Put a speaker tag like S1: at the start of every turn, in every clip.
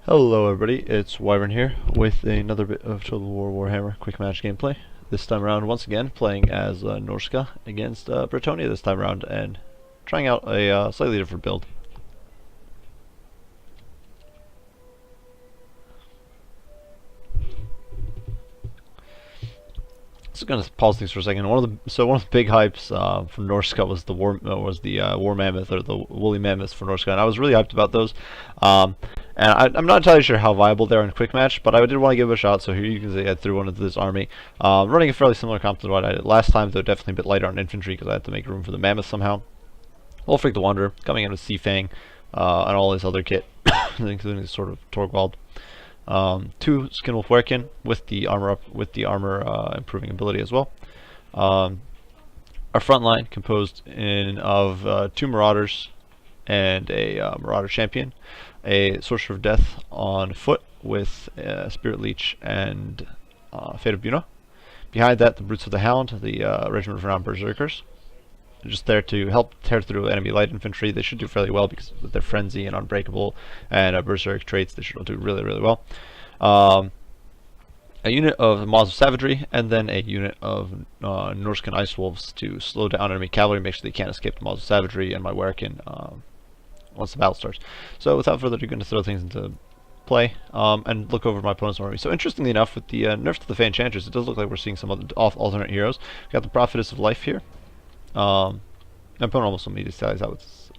S1: Hello everybody, it's Wyvern here with another bit of Total War Warhammer quick match gameplay. This time around, once again, playing as Norska against Brettonia this time around and trying out a slightly different build. Just gonna pause things for a second. One of the big hypes for Norska was the war mammoth, or the woolly mammoths for Norska, and I was really hyped about those. And I'm not entirely sure how viable they are in a quick match, but I did want to give it a shot. So here you can see I threw one into this army, running a fairly similar comp to what I did last time, though definitely a bit lighter on infantry because I had to make room for the mammoth somehow. Wolfric the Wanderer coming in with Seafang and all his other kit, including this sort of Torgwald. Two Skinwolf Werkin with the armor improving ability as well. Our front line composed of two Marauders and a Marauder Champion, a Sorcerer of Death on foot with Spirit Leech and Fate of Buna. Behind that, the Brutes of the Hound, the Regiment of Renowned Berserkers, just there to help tear through enemy light infantry. They should do fairly well because with their Frenzy and Unbreakable and Berserk traits, they should do really well. A unit of Maws of Savagery, and then a unit of Norscan Ice Wolves to slow down enemy cavalry, make sure they can't escape the Maws of Savagery, and my Werkin once the battle starts. So without further ado, I'm going to throw things into play and look over my opponent's army. So interestingly enough, with the nerf to the Fan Enchanters, it does look like we're seeing some other alternate heroes. We've got the Prophetess of Life here. My opponent almost immediately sallies out with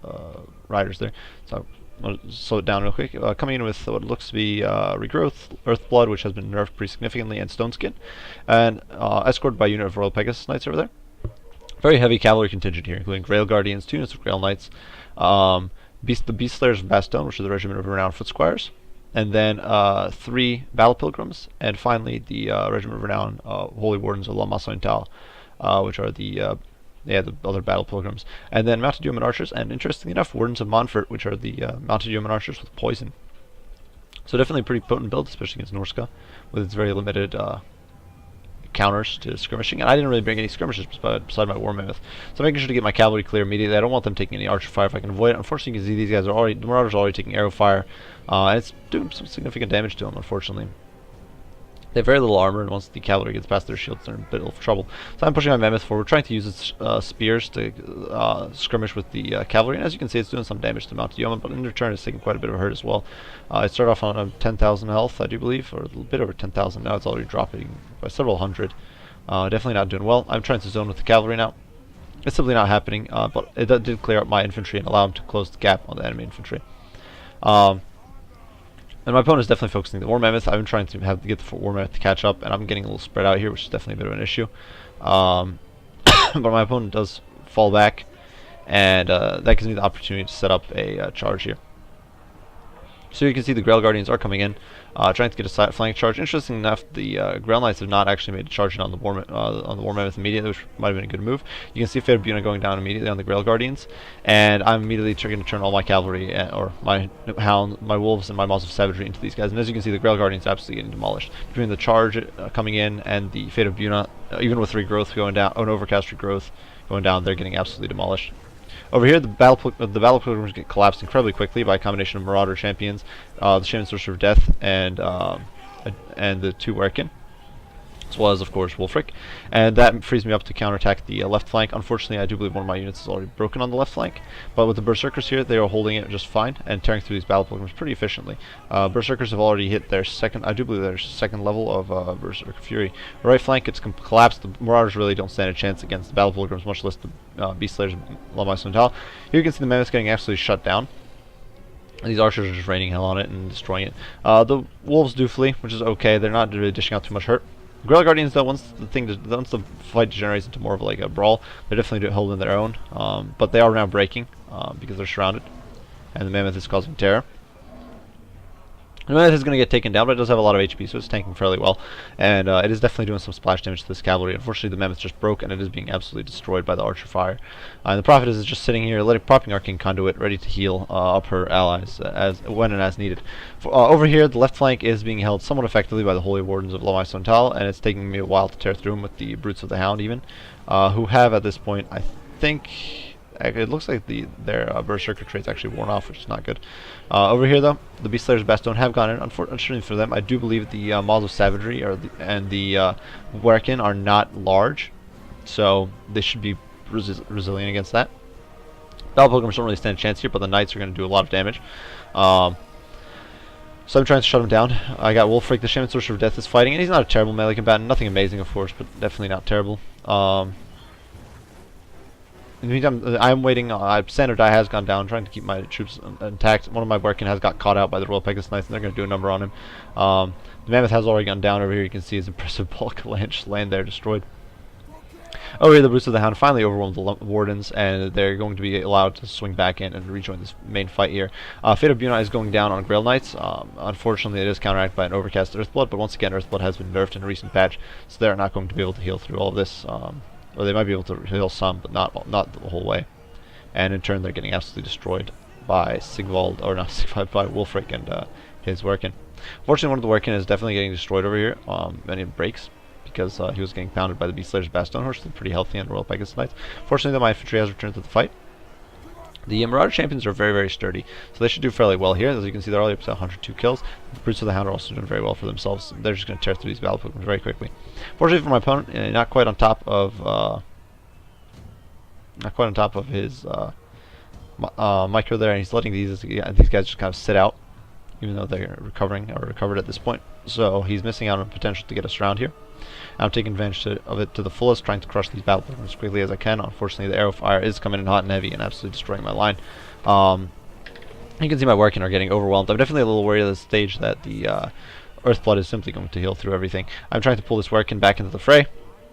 S1: riders there, so I'll slow it down real quick. Coming in with what looks to be Regrowth, Earthblood, which has been nerfed pretty significantly, and Stoneskin, and escorted by a unit of Royal Pegasus Knights over there. Very heavy cavalry contingent here, including Grail Guardians, 2 units of Grail Knights, the Beast Slayers of Bastogne, which are the Regiment of Renowned Foot Squires, and then 3 Battle Pilgrims, and finally the Regiment of Renowned Holy Wardens of La Massointal, which are the other Battle Pilgrims, and then Mounted Yeoman Archers, and interestingly enough, Wardens of Montfort, which are the Mounted Yeoman Archers with poison. So definitely a pretty potent build, especially against Norska, with its very limited counters to skirmishing, and I didn't really bring any skirmishers beside my War Mammoth, so I'm making sure to get my cavalry clear immediately. I don't want them taking any archer fire if I can avoid it. Unfortunately, you can see these guys are the Marauders are already taking arrow fire, and it's doing some significant damage to them, unfortunately. They have very little armor, and once the cavalry gets past their shields, they're in a bit of trouble. So I'm pushing my Mammoth forward, trying to use its spears to skirmish with the cavalry, and as you can see, it's doing some damage to Mounted Yeoman, but in return, it's taking quite a bit of a hurt as well. It started off on 10,000 health, I do believe, or a little bit over 10,000. Now it's already dropping by several hundred. Definitely not doing well. I'm trying to zone with the cavalry now. It's simply not happening, but it did clear up my infantry and allow him to close the gap on the enemy infantry. And my opponent is definitely focusing the War Mammoth. I've been trying to get the War Mammoth to catch up, and I'm getting a little spread out here, which is definitely a bit of an issue. But my opponent does fall back, and that gives me the opportunity to set up a charge here. So you can see the Grail Guardians are coming in, trying to get a flank charge. Interesting enough, the Grail Knights have not actually made a charge on the War Mammoth immediately, which might have been a good move. You can see Fate of Buna going down immediately on the Grail Guardians, and I'm immediately going to turn all my cavalry, or my Hound, my Wolves, and my Maws of Savagery into these guys. And as you can see, the Grail Guardians are absolutely getting demolished. Between the charge coming in and the Fate of Buna, even with Regrowth going down, an Overcast Regrowth going down, they're getting absolutely demolished. Over here, the battle pilgrims get collapsed incredibly quickly by a combination of Marauder champions, the Shaman Sorcerer of Death, and the 2 Werkin, as well as, of course, Wolfric. And that frees me up to counterattack the left flank. Unfortunately, I do believe one of my units is already broken on the left flank, but with the Berserkers here, they are holding it just fine and tearing through these battle pilgrims pretty efficiently. Berserkers have already hit their second level of Berserker Fury. The right flank gets collapsed. The Marauders really don't stand a chance against the battle pilgrims, much less the Beast Slayers of La Massointal. Here you can see the Mammoths getting absolutely shut down. These archers are just raining hell on it and destroying it. The Wolves do flee, which is okay. They're not really dishing out too much hurt. Grail Guardians, though, once the fight degenerates into more of like a brawl, they're definitely holding their own. But they are now breaking because they're surrounded, and the Mammoth is causing terror. The Mammoth is going to get taken down, but it does have a lot of HP, so it's tanking fairly well. And it is definitely doing some splash damage to this cavalry. Unfortunately, the Mammoth just broke, and it is being absolutely destroyed by the archer fire. And the Prophetess is just sitting here, propping Arcane Conduit, ready to heal up her allies when and as needed. Over here, the left flank is being held somewhat effectively by the Holy Wardens of La Massointal, and it's taking me a while to tear through them with the Brutes of the Hound, even, who have, at this point, I think, It looks like their Berserker trait's actually worn off, which is not good. Over here, though, the Beast Slayer's best don't have gone in. Unfortunately for them, I do believe the Maws of Savagery and the Werkin are not large, so they should be resilient against that. Battle Pilgrims don't really stand a chance here, but the Knights are going to do a lot of damage. So I'm trying to shut him down. I got Wolfric, the Shaman Sorcerer of Death, is fighting, and he's not a terrible melee combatant. Nothing amazing, of course, but definitely not terrible. In the meantime, I'm waiting. Standard Die has gone down, trying to keep my troops intact. One of my Werkin has got caught out by the Royal Pegasus Knights, and they're going to do a number on him. The Mammoth has already gone down. Over here, you can see his impressive bulk land there destroyed. Over here, the Brutes of the Hound finally overwhelmed the Wardens, and they're going to be allowed to swing back in and rejoin this main fight here. Fate of Bunai is going down on Grail Knights. Unfortunately, it is counteracted by an Overcast Earthblood, but once again, Earthblood has been nerfed in a recent patch, so they're not going to be able to heal through all of this. Or they might be able to heal some, but not the whole way. And in turn, they're getting absolutely destroyed by Sigvald, or not Sigvald, by Wolfric and his Werkin. Fortunately, one of the Werkin is definitely getting destroyed over here, and it breaks, because he was getting pounded by the Beast Slayer's Bastion Horse, pretty healthy on Royal Pegasus Knights. Fortunately, though, my infantry has returned to the fight. The Marauder Champions are very, very sturdy, so they should do fairly well here. As you can see, they're already up to 102 kills. The Brutes of the Hound are also doing very well for themselves. They're just going to tear through these battle Pokemon very quickly. Fortunately for my opponent, not quite on top of his micro there, and he's letting these guys just kind of sit out, even though they're recovering or recovered at this point. So he's missing out on potential to get us around here. I'm taking advantage of it to the fullest, trying to crush these battle Pokemon as quickly as I can. Unfortunately, the Arrow Fire is coming in hot and heavy and absolutely destroying my line. You can see my Werkin are getting overwhelmed. I'm definitely a little worried at this stage that the Earthblood is simply going to heal through everything. I'm trying to pull this Werkin back into the fray.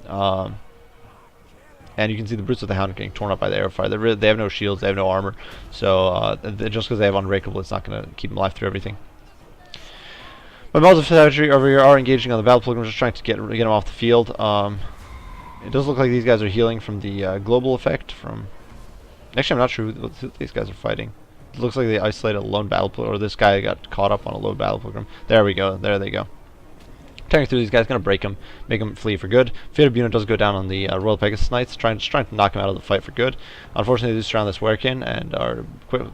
S1: And you can see the Brutes of the Hound getting torn up by the Arrow Fire. They have no shields, they have no armor. So just because they have Unbreakable, it's not going to keep them alive through everything. My Maws of Savagery over here are engaging on the Battle Pilgrims, just trying to get them off the field. It does look like these guys are healing from the global effect. Actually, I'm not sure who these guys are fighting. It looks like they isolated a lone Battle Pilgrim, or this guy got caught up on a lone Battle Pilgrim. There we go. There they go. Tearing through these guys, gonna break him, make him flee for good. Fate of Buna does go down on the Royal Pegasus Knights, trying to knock him out of the fight for good. Unfortunately, they do surround this Werkin and are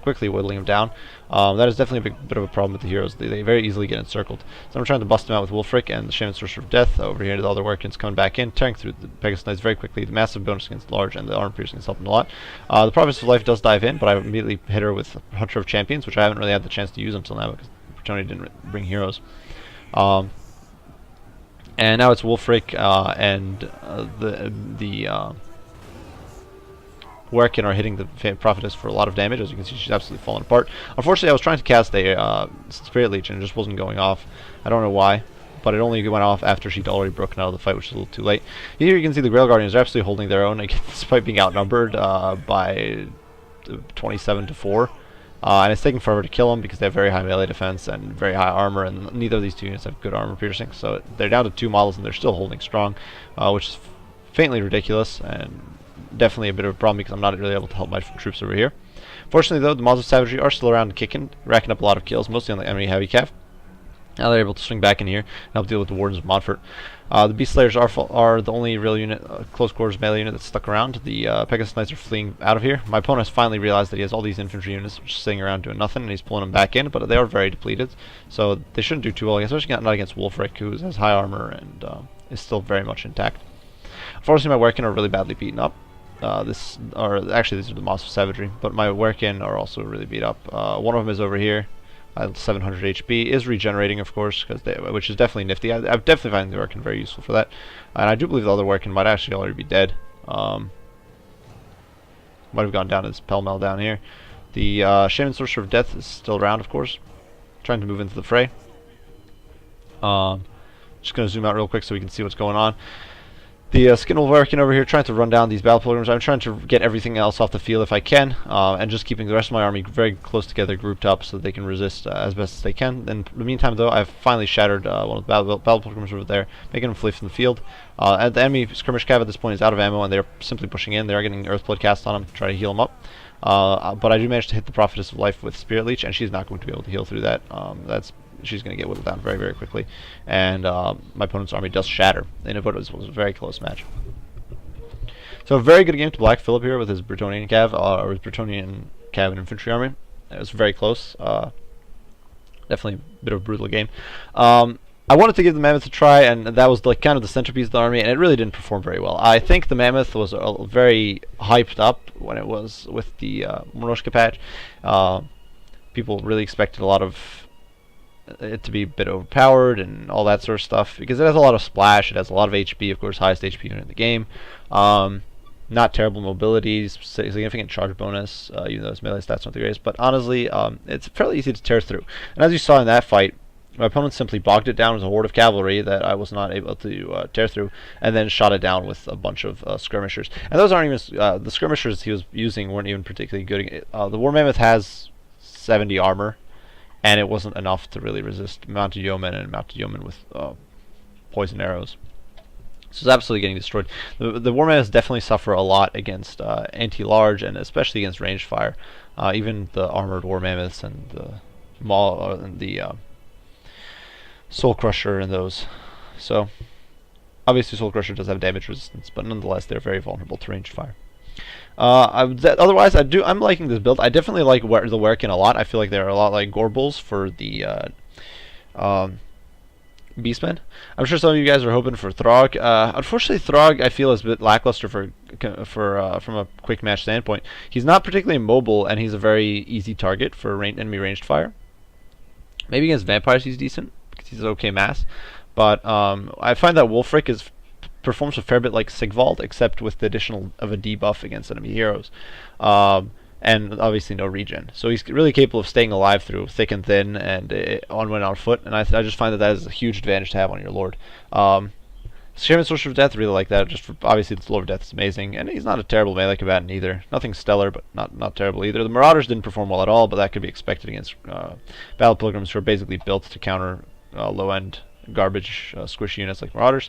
S1: quickly whittling him down. That is definitely a bit of a problem with the heroes. They very easily get encircled. So I'm trying to bust him out with Wolfric and the Shaman Sorcerer of Death. Over here, the other Werkins coming back in, tearing through the Pegasus Knights very quickly. The massive bonus against large and the armor piercing is helping a lot. The Prophetess of Life does dive in, but I immediately hit her with Hunter of Champions, which I haven't really had the chance to use until now because Brettonia didn't bring heroes. And now it's Wolfric and the Werkin are hitting the Prophetess for a lot of damage. As you can see, she's absolutely falling apart. Unfortunately, I was trying to cast a Spirit Leech and it just wasn't going off. I don't know why, but it only went off after she'd already broken out of the fight, which is a little too late. Here you can see the Grail Guardians are absolutely holding their own, despite being outnumbered by 27 to 4. And it's taking forever to kill them because they have very high melee defense and very high armor, and neither of these two units have good armor piercing. So they're down to 2 models and they're still holding strong, which is faintly ridiculous and definitely a bit of a problem because I'm not really able to help my troops over here. Fortunately, though, the Maws of Savagery are still around and kicking, racking up a lot of kills, mostly on the enemy heavy cav. Now they're able to swing back in here and help deal with the Wardens of Montfort. The Beast Slayers are the only real unit, close quarters melee unit that's stuck around. The Pegasus Knights are fleeing out of here. My opponent has finally realized that he has all these infantry units just sitting around doing nothing, and he's pulling them back in, but they are very depleted, so they shouldn't do too well, especially not against Wolfric, who has high armor and is still very much intact. Unfortunately, my Werkin are really badly beaten up. Actually, these are the Maws of Savagery, but my Werkin are also really beat up. One of them is over here. 700 HP, is regenerating, of course, which is definitely nifty. I've definitely found the Werkin very useful for that. And I do believe the other Werkin might actually already be dead. Might have gone down to this pell-mell down here. The Shaman Sorcerer of Death is still around, of course, trying to move into the fray. Just going to zoom out real quick so we can see what's going on. The Skinwolf Werkin over here trying to run down these Battle Pilgrims. I'm trying to get everything else off the field if I can, and just keeping the rest of my army very close together, grouped up, so they can resist as best as they can. In the meantime, though, I've finally shattered one of the Battle Pilgrims over there, making them flee from the field. And the enemy skirmish cav at this point is out of ammo, and they're simply pushing in. They're getting Earthblood cast on them to try to heal them up. But I do manage to hit the Prophetess of Life with Spirit Leech, and she's not going to be able to heal through that. She's going to get whittled down very, very quickly. And my opponent's army does shatter, but it was a very close match. So a very good game to Black Phillip here with his Brettonian Cav, or his Brettonian Cav and Infantry Army. It was very close. Definitely a bit of a brutal game. I wanted to give the Mammoth a try, and that was like kind of the centerpiece of the army, and it really didn't perform very well. I think the Mammoth was very hyped up when it was with the Moroshka patch. People really expected a lot of it to be a bit overpowered and all that sort of stuff, because it has a lot of splash, it has a lot of HP, of course, highest HP unit in the game. Not terrible mobility, significant charge bonus, even though its melee stats aren't the greatest, but honestly, it's fairly easy to tear through. And as you saw in that fight, my opponent simply bogged it down with a horde of cavalry that I was not able to tear through, and then shot it down with a bunch of skirmishers. And those aren't even, the skirmishers he was using weren't even particularly good. The War Mammoth has 70 armor, and it wasn't enough to really resist mounted yeomen and mounted yeomen with poison arrows. So it's absolutely getting destroyed. The War Mammoths definitely suffer a lot against anti-large, and especially against ranged fire. Even the armored War Mammoths and the Soul Crusher and those. So obviously Soul Crusher does have damage resistance, but nonetheless they're very vulnerable to ranged fire. Otherwise, I'm liking this build. I definitely like the Werkin a lot. I feel like they're a lot like Gorbals for the Beastmen. I'm sure some of you guys are hoping for Throg. Unfortunately, Throg I feel is a bit lackluster from a quick match standpoint. He's not particularly mobile, and he's a very easy target for enemy ranged fire. Maybe against vampires he's decent because he's okay mass, but I find that Wulfric performs a fair bit like Sigvald, except with the additional of a debuff against enemy heroes. And obviously no regen. So he's really capable of staying alive through thick and thin and on when on foot, and I just find that is a huge advantage to have on your lord. Shaman Sorcerer of Death, really like that. Just for, obviously the Lord of Death is amazing, and he's not a terrible melee combatant either. Nothing stellar, but not terrible either. The Marauders didn't perform well at all, but that could be expected against Battle Pilgrims, who are basically built to counter low-end garbage squishy units like Marauders.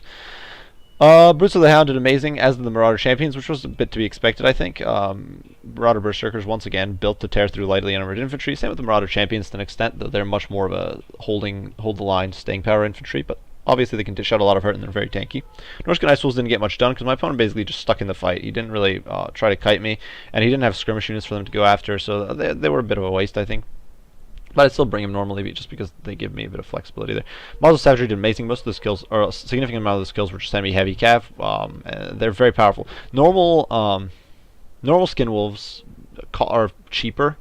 S1: Brutes of the Hound did amazing, as did the Marauder Champions, which was a bit to be expected, I think. Marauder Berserkers, once again, built to tear through lightly armored infantry. Same with the Marauder Champions to an extent, though they're much more of a hold the line, staying power infantry, but obviously they can dish out a lot of hurt and they're very tanky. Norscan Ice Wolves didn't get much done because my opponent basically just stuck in the fight. He didn't really try to kite me, and he didn't have skirmish units for them to go after, so they were a bit of a waste, I think. But I still bring him normally just because they give me a bit of flexibility there. Models of Savagery did amazing. Most of the skills, or a significant amount of the skills, were just enemy heavy cav. They're very powerful. Normal skin wolves are cheaper,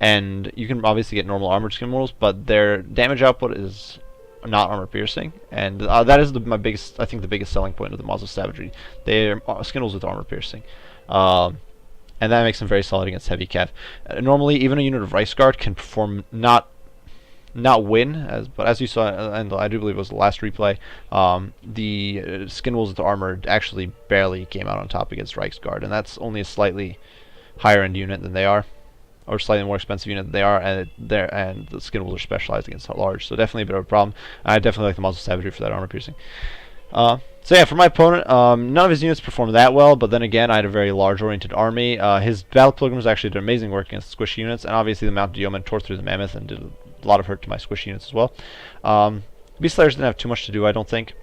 S1: and you can obviously get normal armored skin wolves, but their damage output is not armor piercing, and that is my biggest, I think, the biggest selling point of the Models of Savagery. They're skin wolves with armor piercing. And that makes them very solid against heavy cav. Normally, even a unit of Rice Guard can perform not win, but as you saw, and I do believe it was the last replay, the Skin Wolves with armor actually barely came out on top against Rice Guard, and that's only a slightly higher end unit than they are, or slightly more expensive unit than they are, and the Skin Wolves are specialized against large, so definitely a bit of a problem. I definitely like the Models of Savagery for that armor piercing. So yeah, for my opponent, none of his units performed that well, but then again, I had a very large-oriented army. His Battle Pilgrims actually did amazing work against squishy units, and obviously the Mounted Yeomen tore through the Mammoth and did a lot of hurt to my squishy units as well. Beast Slayers didn't have too much to do, I don't think.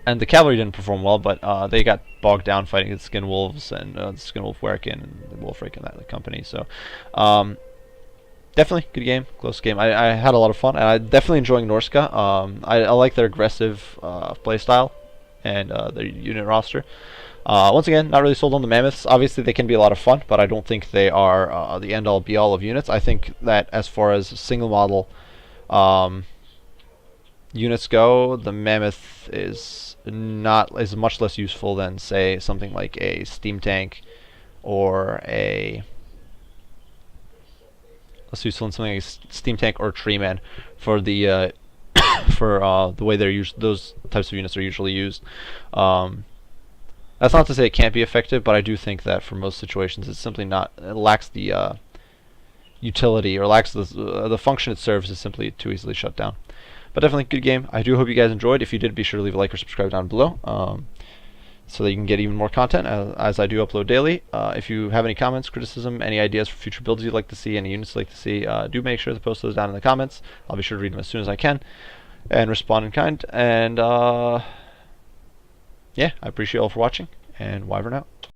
S1: And the Cavalry didn't perform well, but they got bogged down fighting the Skin Wolves and the Skin Wolf Werkin and the Wulfric and that company, so... definitely good game, close game. I had a lot of fun, and I'm definitely enjoying Norska. I like their aggressive playstyle and their unit roster. Once again, not really sold on the Mammoths. Obviously, they can be a lot of fun, but I don't think they are the end-all, be-all of units. I think that as far as single model units go, the Mammoth is much less useful than, say, something like a Steam Tank or a... less useful in something like a Steam Tank or a Tree Man for the the way those types of units are usually used. That's not to say it can't be effective, but I do think that for most situations it's simply not. It lacks the utility, or lacks the function it serves is simply too easily shut down. But definitely good game. I do hope you guys enjoyed. If you did, be sure to leave a like or subscribe down below, so that you can get even more content as I do upload daily. If you have any comments, criticism, any ideas for future builds you'd like to see, any units you'd like to see, do make sure to post those down in the comments. I'll be sure to read them as soon as I can and respond in kind. And yeah, I appreciate you all for watching, and Wyvern out.